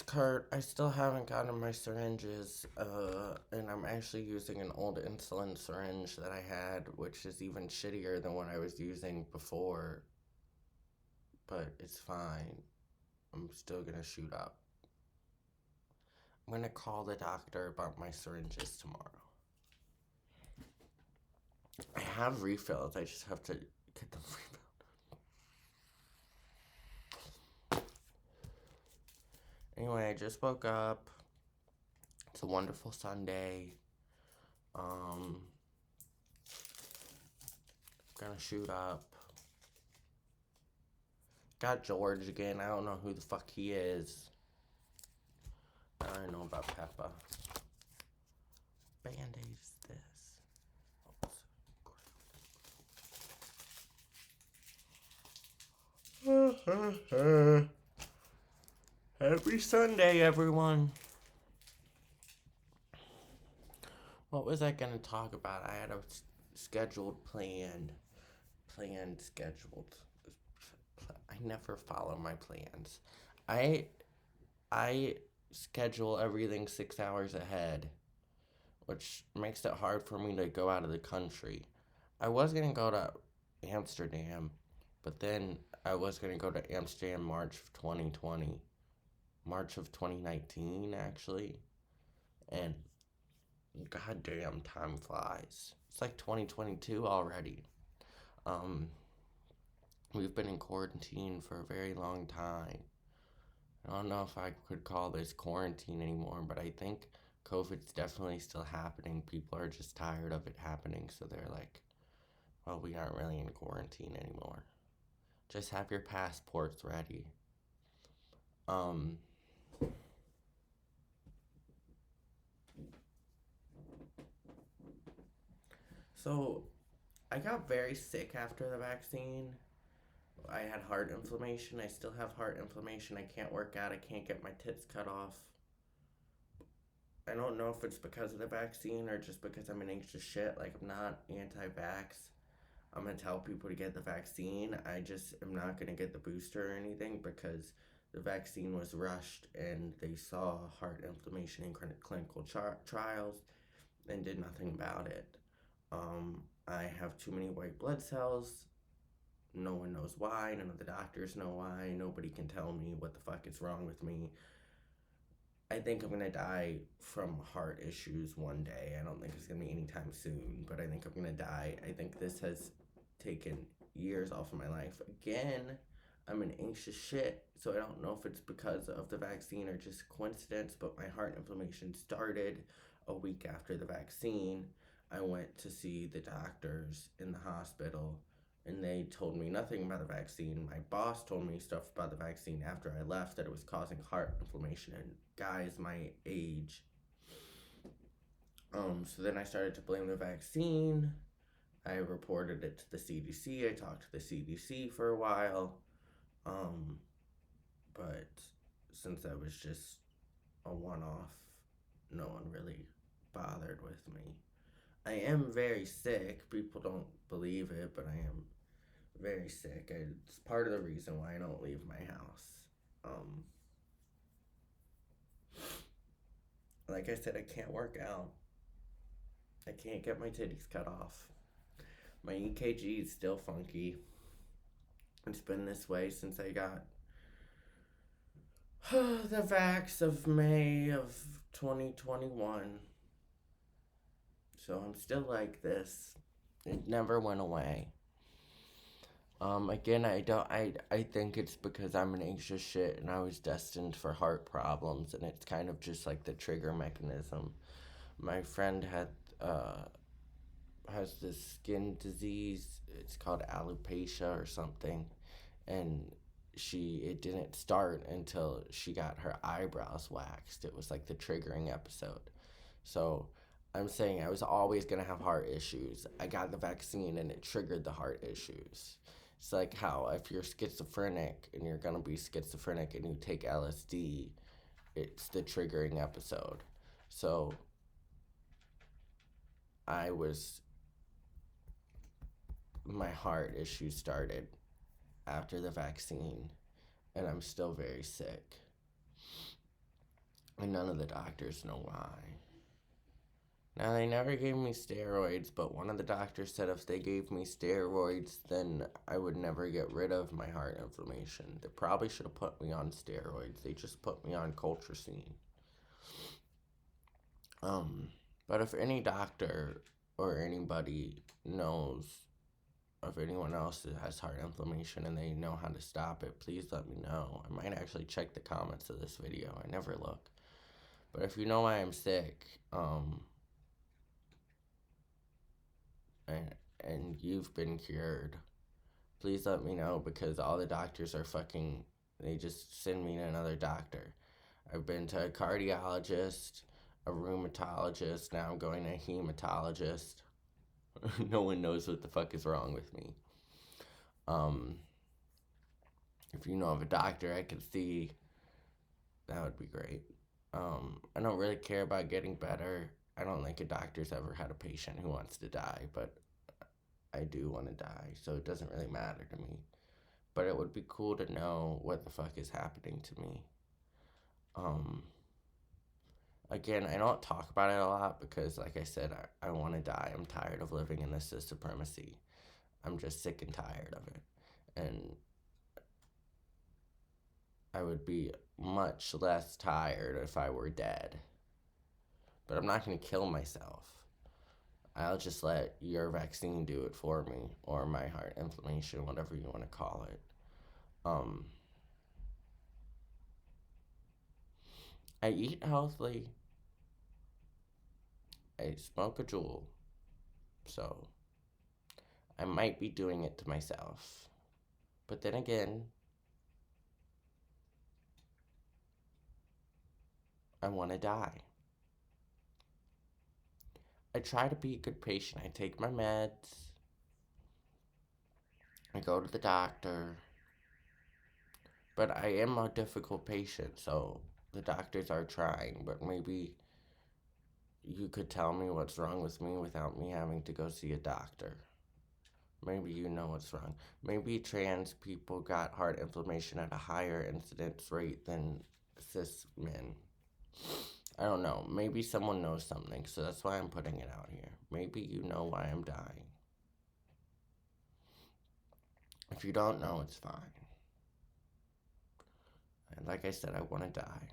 Kurt, I still haven't gotten my syringes, and I'm actually using an old insulin syringe that I had, which is even shittier than what I was using before, but it's fine. I'm still gonna shoot up. I'm gonna call the doctor about my syringes tomorrow. I have refills, I just have to get them refilled. Anyway, I just woke up. It's a wonderful Sunday. Um, gonna shoot up. Got George again. I don't know who the fuck he is. I don't know about Peppa. Band-Aid is this. Happy Sunday, everyone. What was I gonna talk about? I had a scheduled scheduled. I never follow my plans. I I schedule everything 6 hours ahead, which makes it hard for me to go out of the country. I was gonna go to Amsterdam, but then I was gonna go to Amsterdam March of 2020, March of 2019 actually, and goddamn time flies. It's like 2022 already. Um, we've been in quarantine for a very long time. I don't know if I could call this quarantine anymore, but I think COVID's definitely still happening. People are just tired of it happening, so they're like, well, we aren't really in quarantine anymore. Just have your passports ready. Um, so I got very sick after the vaccine. I had heart inflammation. I still have heart inflammation. I can't work out. I can't get my tits cut off. I don't know if it's because of the vaccine or just because I'm an anxious shit. Like, I'm not anti vax. I'm gonna tell people to get the vaccine. I just am not gonna get the booster or anything because the vaccine was rushed and they saw heart inflammation in clinical trials and did nothing about it. I have too many white blood cells. No one knows why. None of the doctors know why. Nobody can tell me what the fuck is wrong with me. I think I'm gonna die from heart issues one day. I don't think it's gonna be anytime soon, but I think I'm gonna die. I think this has taken years off of my life. Again, I'm an anxious shit, so I don't know if it's because of the vaccine or just coincidence, but my heart inflammation started a week after the vaccine. I went to see the doctors in the hospital and they told me nothing about the vaccine. My boss told me stuff about the vaccine after I left that it was causing heart inflammation in guys my age. So then I started to blame the vaccine. I reported it to the CDC. I talked to the CDC for a while. Um, but since that was just a one off, no one really bothered with me. I am very sick. People don't believe it, but I am very sick. It's part of the reason why I don't leave my house. Um, like I said, I can't work out. I can't get my titties cut off. My EKG is still funky. It's been this way since I got the vax of May of 2021. So I'm still like this. It never went away. Again, I think it's because I'm an anxious shit and I was destined for heart problems, and it's kind of just like the trigger mechanism. My friend uh, has this skin disease. It's called alopecia or something, and it didn't start until she got her eyebrows waxed. It was like the triggering episode. So I'm saying I was always gonna have heart issues. I got the vaccine and it triggered the heart issues. It's like how if you're schizophrenic and you're gonna be schizophrenic and you take LSD, it's the triggering episode. So I was my heart issues started after the vaccine, and I'm still very sick. And none of the doctors know why. Now, they never gave me steroids, but one of the doctors said if they gave me steroids, then I would never get rid of my heart inflammation. They probably should have put me on steroids. They just put me on colchicine. But if any doctor or anybody knows of anyone else that has heart inflammation and they know how to stop it, please let me know. I might actually check the comments of this video. I never look. But if you know why I'm sick, and you've been cured, please let me know, because all the doctors are fucking, they just send me to another doctor. I've been to a cardiologist, a rheumatologist, now I'm going to a hematologist. No one knows what the fuck is wrong with me. If you know of a doctor I could see, that would be great. I don't really care about getting better. I don't think a doctor's ever had a patient who wants to die, but I do want to die, so it doesn't really matter to me. But it would be cool to know what the fuck is happening to me. Again, I don't talk about it a lot because, like I said, I want to die. I'm tired of living in this supremacy. I'm just sick and tired of it. And I would be much less tired if I were dead. But I'm not going to kill myself. I'll just let your vaccine do it for me, or my heart inflammation, whatever you want to call it. I eat healthily. I smoke a Juul. So I might be doing it to myself. But then again, I want to die. I try to be a good patient. I take my meds. I go to the doctor. But I am a difficult patient, so the doctors are trying. But maybe you could tell me what's wrong with me without me having to go see a doctor. Maybe you know what's wrong. Maybe trans people got heart inflammation at a higher incidence rate than cis men. I don't know. Maybe someone knows something, so that's why I'm putting it out here. Maybe you know why I'm dying. If you don't know, it's fine. And like I said, I want to die.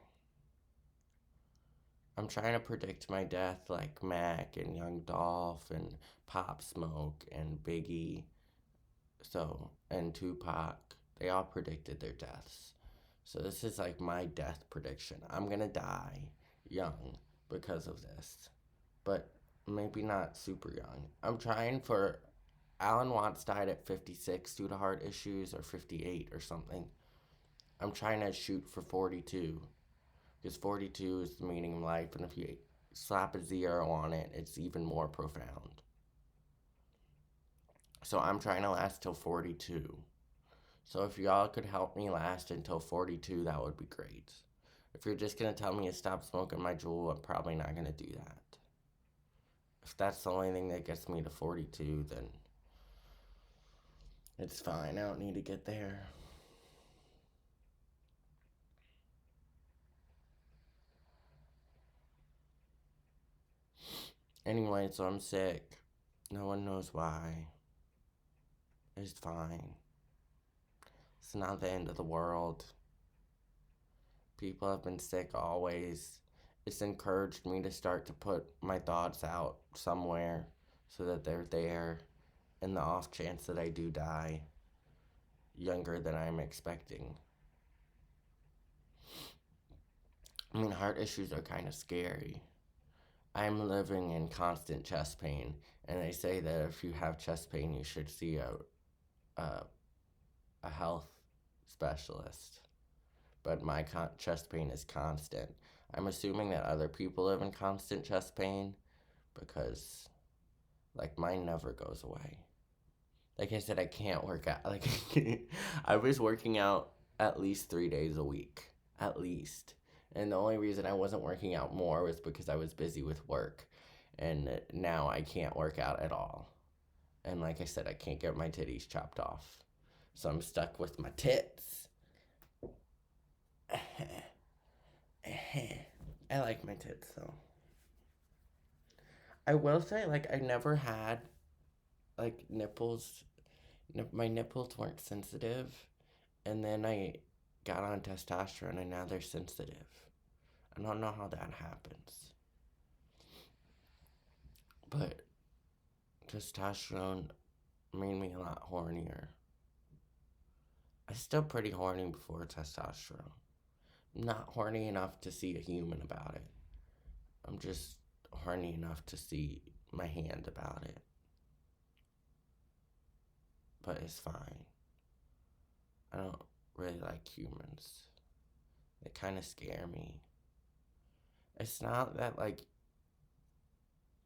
I'm trying to predict my death like Mac and Young Dolph and Pop Smoke and Biggie, and Tupac. They all predicted their deaths. So this is like my death prediction. I'm gonna die young because of this, but maybe not super young. I'm trying for, Alan Watts died at 56 due to heart issues, or 58 or something. I'm trying to shoot for 42, because 42 is the meaning of life, and if you slap a 0 on it, it's even more profound. So I'm trying to last till 42. So if y'all could help me last until 42, that would be great. If you're just going to tell me to stop smoking my Juul, I'm probably not going to do that. If that's the only thing that gets me to 42, then it's fine. I don't need to get there. Anyway, so I'm sick. No one knows why. It's fine. It's not the end of the world. People have been sick always. It's encouraged me to start to put my thoughts out somewhere so that they're there in the off chance that I do die younger than I'm expecting. I mean, heart issues are kind of scary. I'm living in constant chest pain, and they say that if you have chest pain, you should see a health specialist. But my chest pain is constant. I'm assuming that other people live in constant chest pain, because, like, mine never goes away. Like I said, I can't work out. Like, I was working out at least 3 days a week. At least. And the only reason I wasn't working out more was because I was busy with work. And now I can't work out at all. And like I said, I can't get my titties chopped off. So I'm stuck with my tits. I like my tits though. I will say, like, I never had like nipples. My nipples weren't sensitive, and then I got on testosterone, and now they're sensitive. I don't know how that happens, but testosterone made me a lot hornier. I was still pretty horny before testosterone. I'm not horny enough to see a human about it. I'm just horny enough to see my hand about it. But it's fine. I don't really like humans. They kind of scare me. It's not that, like,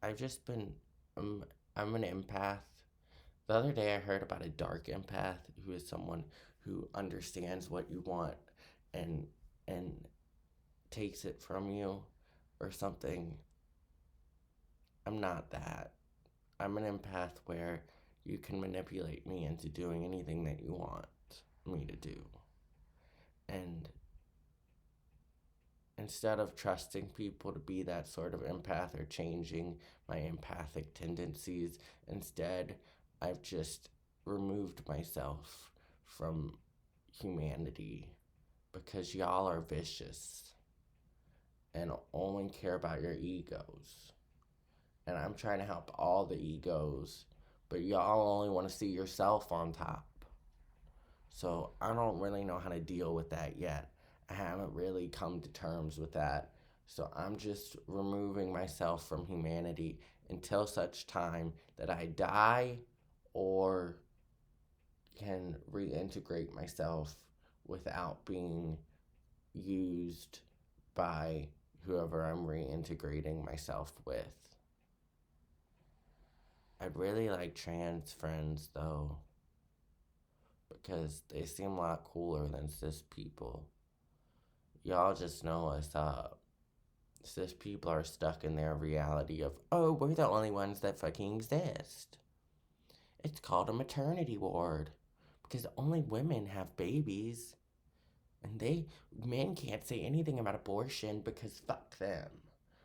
I've just been. I'm an empath. The other day I heard about a dark empath who is someone who understands what you want and and takes it from you or something. I'm not that. I'm an empath where you can manipulate me into doing anything that you want me to do. And instead of trusting people to be that sort of empath or changing my empathic tendencies, instead, I've just removed myself from humanity because y'all are vicious and only care about your egos. And I'm trying to help all the egos, but y'all only want to see yourself on top. So I don't really know how to deal with that yet. I haven't really come to terms with that. So I'm just removing myself from humanity until such time that I die or can reintegrate myself without being used by whoever I'm reintegrating myself with. I'd really like trans friends though, because they seem a lot cooler than cis people. Y'all just know what's up. Cis people are stuck in their reality of, oh, we're the only ones that fucking exist. It's called a maternity ward because only women have babies. And men can't say anything about abortion because fuck them.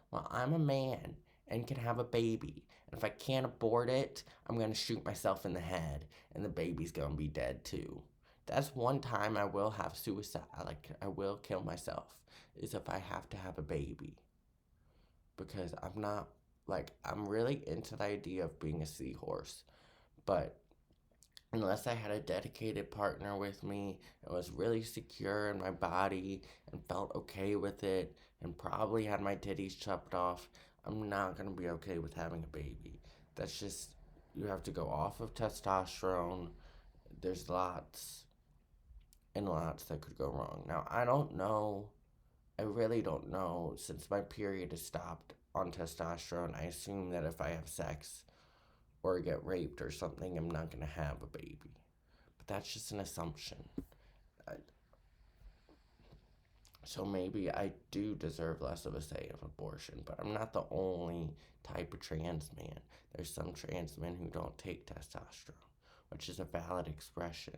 Well, I'm a man and can have a baby. And if I can't abort it, I'm gonna shoot myself in the head and the baby's gonna be dead too. That's one time I will have suicide, like I will kill myself, is if I have to have a baby. Because I'm not, like, I'm really into the idea of being a seahorse. But unless I had a dedicated partner with me and was really secure in my body and felt okay with it and probably had my titties chopped off, I'm not going to be okay with having a baby. That's just, you have to go off of testosterone. There's lots and lots that could go wrong. Now, I don't know. I really don't know. Since my period has stopped on testosterone, I assume that if I have sex or get raped or something, I'm not going to have a baby. But that's just an assumption. I, so maybe I do deserve less of a say of abortion, but I'm not the only type of trans man. There's some trans men who don't take testosterone, which is a valid expression.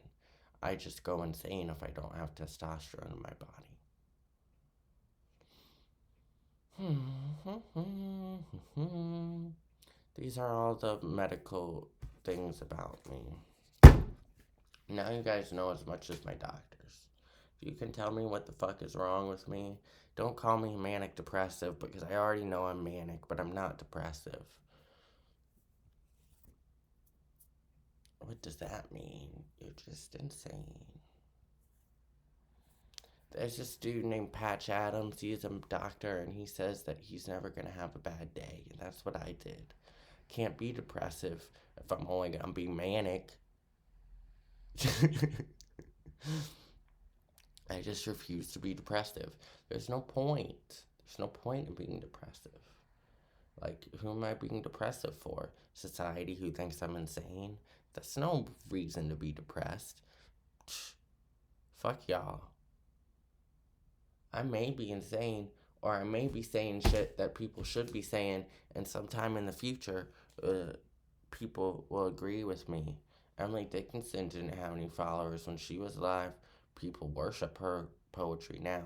I just go insane if I don't have testosterone in my body. These are all the medical things about me. Now you guys know as much as my doctors. If you can tell me what the fuck is wrong with me, don't call me manic depressive because I already know I'm manic, but I'm not depressive. What does that mean? You're just insane. There's this dude named Patch Adams. He's a doctor, and he says that he's never going to have a bad day. And that's what I did. Can't be depressive if I'm only going to be manic. I just refuse to be depressive. There's no point. There's no point in being depressive. Like, who am I being depressive for? Society who thinks I'm insane? That's no reason to be depressed. Fuck y'all. I may be insane, or I may be saying shit that people should be saying, and sometime in the future, people will agree with me. Emily Dickinson didn't have any followers when she was alive. People worship her poetry now.